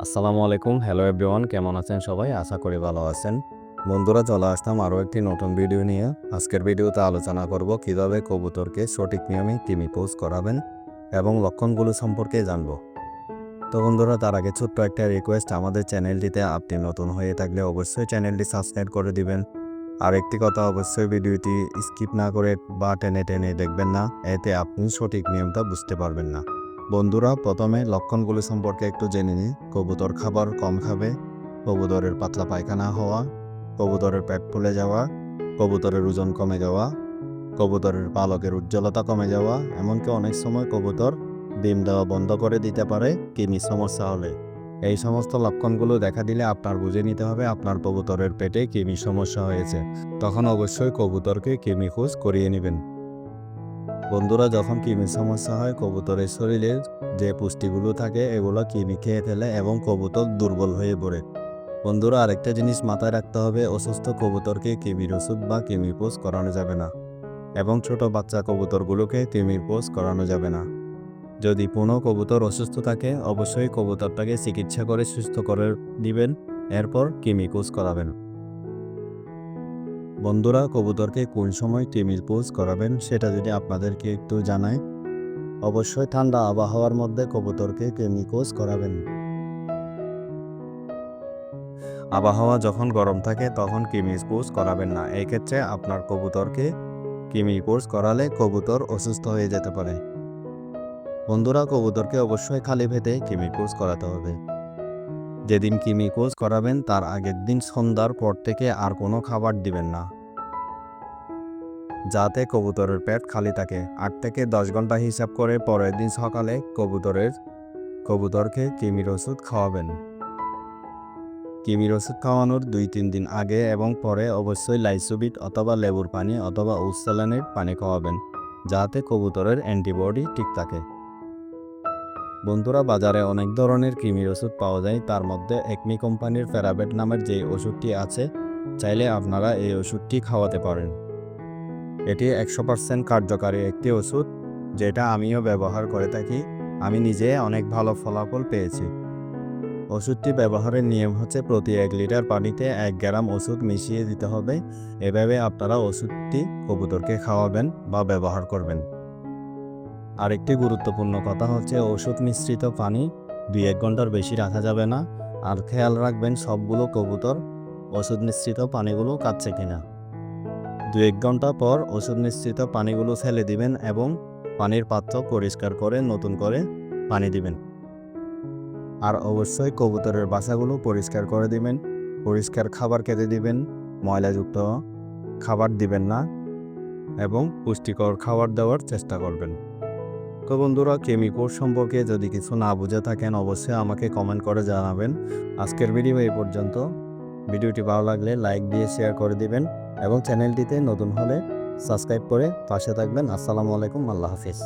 আসসালামু আলাইকুম। Hello everyone, কেমন আছেন সবাই? আশা করি ভালো আছেন। বন্ধুরা, চলে আসলাম আরও একটি নতুন ভিডিও নিয়ে। আজকের ভিডিওতে আলোচনা করব কিভাবে কবুতরকে সঠিক নিয়মে কৃমি পোষ করাবেন এবং লক্ষণগুলো সম্পর্কে জানব। তো বন্ধুরা, তার আগে ছোট্ট একটা রিকোয়েস্ট, আমাদের চ্যানেলটিতে আপনি নতুন হয়ে থাকলে অবশ্যই চ্যানেলটি সাবস্ক্রাইব করে দিবেন। আর একটি কথা, অবশ্যই ভিডিওটি স্কিপ না করে বা টেনে টেনে দেখবেন না, এতে আপনি সঠিক নিয়মটা বুঝতে পারবেন না। বন্ধুরা, প্রথমে লক্ষণগুলো সম্পর্কে একটু জেনে নিই। কবুতর খাবার কম খাবে, কবুতরের পাতলা পায়খানা হওয়া, কবুতরের পেট ফুলে যাওয়া, কবুতরের ওজন কমে যাওয়া, কবুতরের পালকের উজ্জ্বলতা কমে যাওয়া, এমনকি অনেক সময় কবুতর ডিম দেওয়া বন্ধ করে দিতে পারে কৃমির সমস্যা হলে। এই সমস্ত লক্ষণগুলো দেখা দিলে আপনার বুঝে নিতে হবে আপনার কবুতরের পেটে কৃমির সমস্যা হয়েছে। তখন অবশ্যই কবুতরকে কৃমি খোঁজ করিয়ে নেবেন। বন্ধুরা, যখন কৃমির সমস্যা হয়, কবুতরের শরীরের যে পুষ্টিগুলো থাকে এগুলো কৃমি খেয়ে ফেলে এবং কবুতর দুর্বল হয়ে পড়ে। বন্ধুরা, আরেকটা জিনিস মাথায় রাখতে হবে, অসুস্থ কবুতরকে কৃমির ওষুধ বা কৃমি পোষ করানো যাবে না এবং ছোট বাচ্চা কবুতরগুলোকে কৃমির পোষ করানো যাবে না। যদি কোনো কবুতর অসুস্থ থাকে, অবশ্যই কবুতরটাকে চিকিৎসা করে সুস্থ করে দিবেন, এরপর কৃমি পোষ করাবেন। বন্ধুরা, কবুতরকে কোন সময় কৃমির পোষ করাবেন সেটা যদি আপনাদেরকে একটু জানাই। অবশ্যই ঠান্ডা আবহাওয়ার মধ্যে কবুতরকে কৃমি পোষ করাবেন। আবহাওয়া যখন গরম থাকে তখন কৃমি পোষ করাবেন না। এই ক্ষেত্রে আপনার কবুতরকে কৃমি পোষ করালে কবুতর অসুস্থ হয়ে যেতে পারে। বন্ধুরা, কবুতরকে অবশ্যই খালি পেটে কৃমি পোষ করাতে হবে। যেদিন কৃমি পোষ করাবেন তার আগের দিন সন্ধ্যার পর থেকে আর কোনো খাবার দিবেন না, যাতে কবুতরের পেট খালি থাকে। 8 থেকে 10 ঘন্টা হিসাব করে পরের দিন সকালে কবুতরকে কৃমির ওষুধ খাওয়াবেন। কৃমির ওষুধ খাওয়ানোর 2-3 দিন আগে এবং পরে অবশ্যই লাইসোবিট অথবা লেবুর পানি অথবা উস্তালানের পানি খাওয়াবেন, যাতে কবুতরের অ্যান্টিবডি ঠিক থাকে। বন্ধুরা, বাজারে অনেক ধরনের কৃমির ওষুধ পাওয়া যায়, তার মধ্যে একমি কোম্পানির ফেরাবেট নামের যে ওষুধটি আছে, চাইলে আপনারা এই ওষুধটি খাওয়াতে পারেন। এটি 100% কার্যকারী একটি ওষুধ, যেটা আমিও ব্যবহার করে থাকি। আমি নিজে অনেক ভালো ফলাফল পেয়েছি। ওষুধটি ব্যবহারের নিয়ম হচ্ছে প্রতি 1 লিটার পানিতে 1 গ্রাম ওষুধ মিশিয়ে দিতে হবে। এভাবে আপনারা ওষুধটি কবুতরকে খাওয়াবেন বা ব্যবহার করবেন। আরেকটি গুরুত্বপূর্ণ কথা হচ্ছে, ওষুধ মিশ্রিত পানি 2-1 ঘন্টার বেশি রাখা যাবে না। আর খেয়াল রাখবেন সবগুলো কবুতর ওষুধ মিশ্রিত পানিগুলো খাচ্ছে কিনা। 2-1 ঘন্টা পর ওষুধ মিশ্রিত পানিগুলো ফেলে দিবেন এবং পানির পাত্র পরিষ্কার করে নতুন করে পানি দিবেন। আর অবশ্যই কবুতরের বাসাগুলো পরিষ্কার করে দিবেন। পরিষ্কার খাবার খেতে দিবেন, ময়লাযুক্ত খাবার দিবেন না এবং পুষ্টিকর খাবার দেওয়ার চেষ্টা করবেন। তো বন্ধুরা, কৃমি পোষ সম্পর্কে যদি কিছু না বুঝে থাকেন অবশ্যই আমাকে কমেন্ট করে জানাবেন। আজকের ভিডিও এই পর্যন্ত। ভিডিওটি ভালো লাগলে লাইক দিয়ে শেয়ার করে দিবেন এবং চ্যানেলটিতে নতুন হলে সাবস্ক্রাইব করে পাশে থাকবেন। আসসালামু আলাইকুম, আল্লাহ হাফিজ।